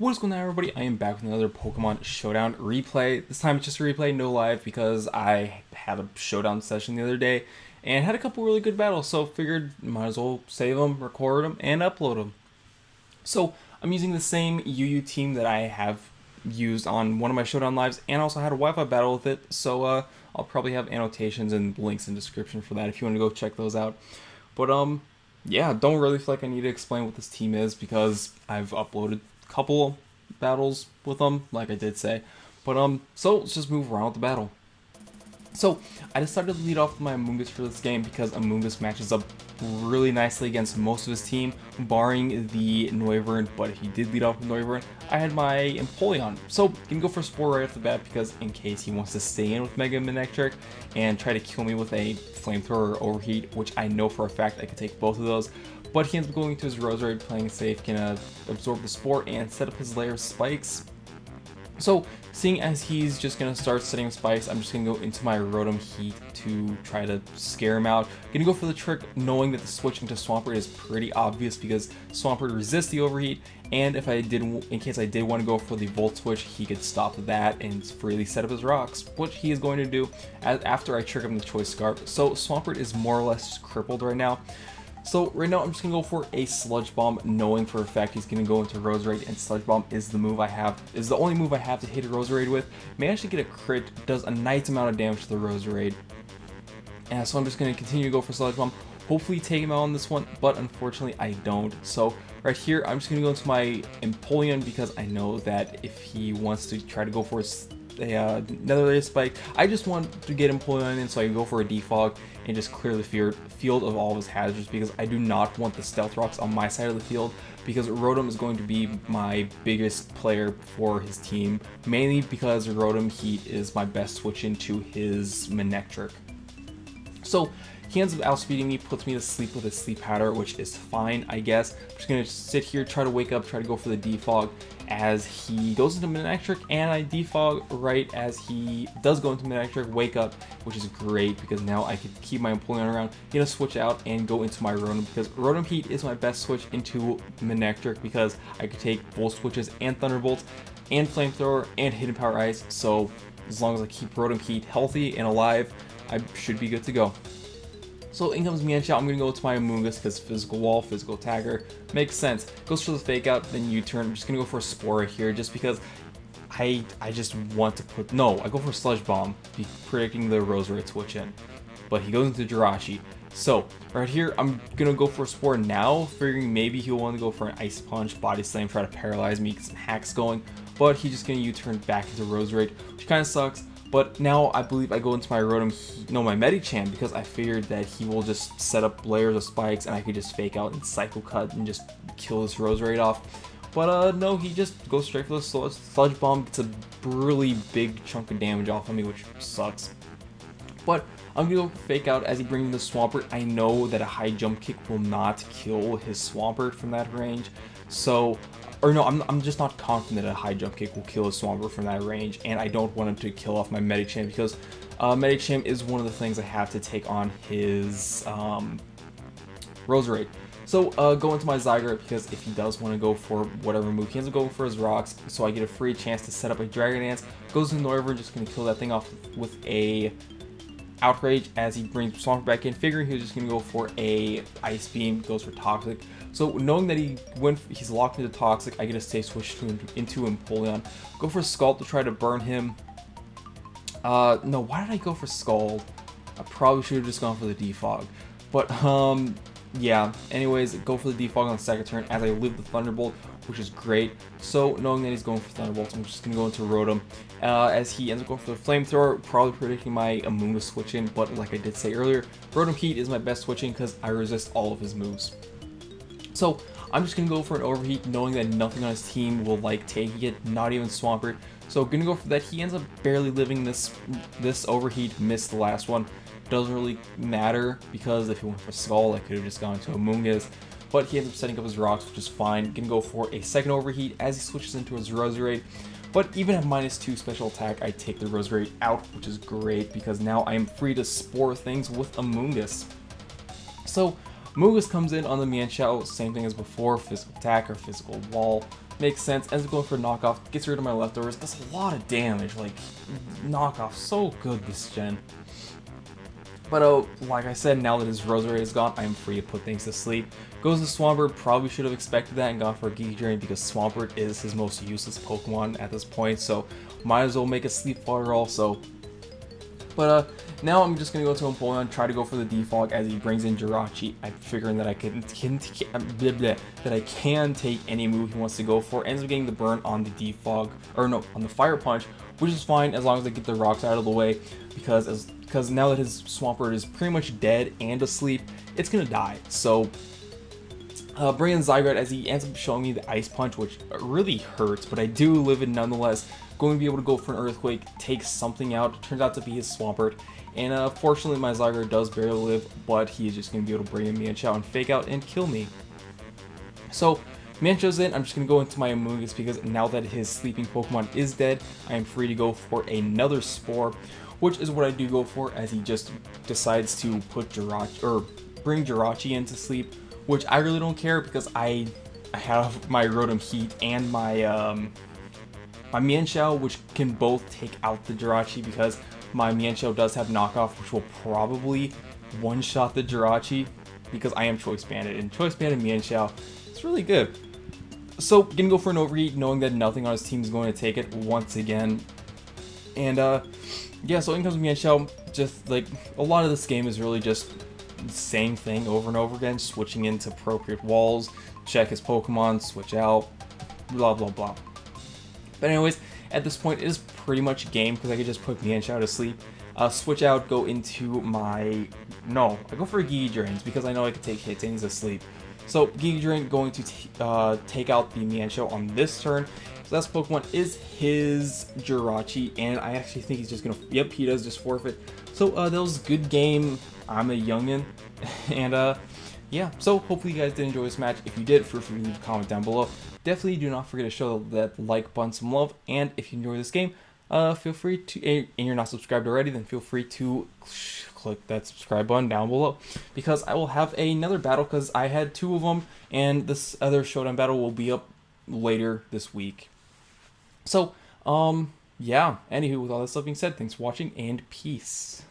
What is going on, everybody? I am back with another Pokemon Showdown replay. This time it's just a replay, no live, because I had a Showdown session the other day and had a couple really good battles, so figured might as well save them, record them, and upload them. So I'm using the same UU team that I have used on one of my Showdown lives, and also had a Wi-Fi battle with it, so I'll probably have annotations and links in the description for that if you want to go check those out. But yeah, don't really feel like I need to explain what this team is because I've uploaded couple battles with them, like I did say. But so let's just move around with the battle. So I decided to lead off with my Amoonguss for this game because Amoonguss matches up really nicely against most of his team, barring the Noivern. But if he did lead off with Noivern, I had my Empoleon. So I'm gonna go for Spore right off the bat because in case he wants to stay in with Mega Manectric and try to kill me with a Flamethrower or Overheat, which I know for a fact I could take both of those. But he ends up going to his Roserade, playing safe, gonna absorb the Spore and set up his layer of spikes. So, seeing as he's just going to start setting spikes, I'm just going to go into my Rotom-H to try to scare him out. Going to go for the trick, knowing that the switch into Swampert is pretty obvious because Swampert resists the Overheat, and if I did, in case I did want to go for the Volt Switch, he could stop that and freely set up his rocks, which he is going to do after I trick him the Choice Scarf. So Swampert is more or less crippled right now. So right now I'm just going to go for a Sludge Bomb, knowing for a fact he's going to go into Roserade, and Sludge Bomb is the move I have, is the only move I have to hit a Roserade with. May actually get a crit, does a nice amount of damage to the Roserade. And so I'm just going to continue to go for Sludge Bomb, hopefully take him out on this one, but unfortunately I don't. So right here I'm just going to go into my Empoleon because I know that if he wants to try to go for another layer spike, I just want to get Empoleon in so I can go for a defog and just clear the field of all of his hazards, because I do not want the Stealth Rocks on my side of the field, because Rotom is going to be my biggest player for his team, mainly because Rotom-H is my best switch into his Manectric. So he ends up outspeeding me, puts me to sleep with a Sleep Powder, which is fine, I guess. I'm just going to sit here, try to wake up, try to go for the defog as he goes into Manectric, and I defog right as he does go into Manectric, wake up, which is great because now I can keep my Empoleon around, get a switch out, and go into my Rotom, because Rotom-H is my best switch into Manectric because I could take Volt Switches and Thunderbolts and Flamethrower and Hidden Power Ice, so as long as I keep Rotom-H healthy and alive, I should be good to go. So in comes Mienshao. I'm going to go to my Amoonguss because Physical Wall, Physical Tagger, makes sense. Goes for the Fake Out, then U-turn. I'm just going to go for a Spore here just because I just want to put... No, I go for Sludge Bomb, predicting the Roserade switch in. But he goes into Jirachi. So right here, I'm going to go for a Spore now, figuring maybe he'll want to go for an Ice Punch, Body Slam, try to paralyze me, get some hacks going. But he's just going to U-turn back into Roserade, which kind of sucks. But now I believe I go into my my Medicham, because I figured that he will just set up layers of spikes and I could just Fake Out and Cycle Cut and just kill this Roserade off. But no, he just goes straight for the Sludge Bomb, gets a really big chunk of damage off of me, which sucks. But I'm going to go Fake Out as he brings in the Swampert. I know that a high jump kick will not kill his Swampert from that range. So, or no, I'm just not confident that a high jump kick will kill his Swampert from that range. And I don't want him to kill off my Medicham because Medicham is one of the things I have to take on his Roserade. So go into my Zygarde because if he does want to go for whatever move, he ends up going for his rocks, so I get a free chance to set up a Dragon Dance. Goes into Noivern, just going to kill that thing off with a Outrage as he brings Swampert back in, figuring he was just going to go for a Ice Beam, goes for Toxic. So knowing that he's locked into Toxic, I get a Stay Switch into Empoleon. Go for Scald to try to burn him. No, why did I go for Scald? I probably should have just gone for the Defog. But yeah, anyways, go for the Defog on the second turn as I live the Thunderbolt, which is great. So knowing that he's going for Thunderbolts, I'm just going to go into Rotom as he ends up going for the Flamethrower, probably predicting my Amoonguss switch in, but like I did say earlier, Rotom-H is my best switching because I resist all of his moves. So I'm just going to go for an Overheat, knowing that nothing on his team will like taking it, not even Swampert. So going to go for that. He ends up barely living this Overheat, missed the last one. Doesn't really matter because if he went for Skull, I could have just gone to Amoonguss. But he ends up setting up his rocks, which is fine. Gonna go for a second Overheat as he switches into his Roserade. But even at -2 special attack, I take the Roserade out, which is great because now I am free to Spore things with Amoonguss. So Amoonguss comes in on the Mienshao, same thing as before, Physical Attack or Physical Wall. makes sense. Ends up going for a knockoff, gets rid of my leftovers, does a lot of damage. Like, knockoff, so good this gen. But like I said, now that his Rosary is gone, I am free to put things to sleep. Goes to Swampert, probably should have expected that and gone for a Geek Drain because Swampert is his most useless Pokemon at this point, so might as well make a Sleep Water also. But now I'm just going to go to Empoleon, try to go for the Defog as he brings in Jirachi. I'm figuring that I can take any move he wants to go for. Ends up getting the burn on the Defog, or no, on the Fire Punch, which is fine as long as I get the rocks out of the way, because now that his Swampert is pretty much dead and asleep, it's going to die. So bring in Zygarde as he ends up showing me the Ice Punch, which really hurts, but I do live it nonetheless. Going to be able to go for an Earthquake, take something out. Turns out to be his Swampert. And fortunately, my Zygarde does barely live, but he is just going to be able to bring in Mienshao and Fake Out and kill me. So, Mienshao's in. I'm just going to go into my Amoonguss because now that his sleeping Pokemon is dead, I am free to go for another Spore, which is what I do go for as he just decides to put Jirachi, or bring Jirachi in to sleep, which I really don't care because I have my Rotom-H and my my Mienshao, which can both take out the Jirachi because my Mienshao does have knockoff, which will probably one-shot the Jirachi because I am Choice Banded, and Choice Banded Mienshao, it's really good. So, gonna go for an Overheat, knowing that nothing on his team is going to take it once again. And, yeah, so in comes Mienshao. Just, like, a lot of this game is really just the same thing over and over again, switching into appropriate walls, check his Pokemon, switch out, blah, blah, blah. But anyways, at this point, it is pretty much game because I could just put Mienshao to sleep. Switch out, go into my... No, I go for Gigi Drains because I know I can take hits and he's asleep. So, Gigi Drain going to take out the Mienshao on this turn. So, last Pokemon is his Jirachi, and I actually think he's just going to... Yep, he does just forfeit. So, that was a good game. I'm a youngin. And, yeah, so hopefully you guys did enjoy this match. If you did, feel free to leave a comment down below. Definitely do not forget to show that like button some love. And if you enjoy this game, feel free to, and you're not subscribed already, then feel free to click that subscribe button down below. Because I will have another battle, because I had 2 of them, and this other Showdown battle will be up later this week. So, yeah, anywho, with all that stuff being said, thanks for watching, and peace.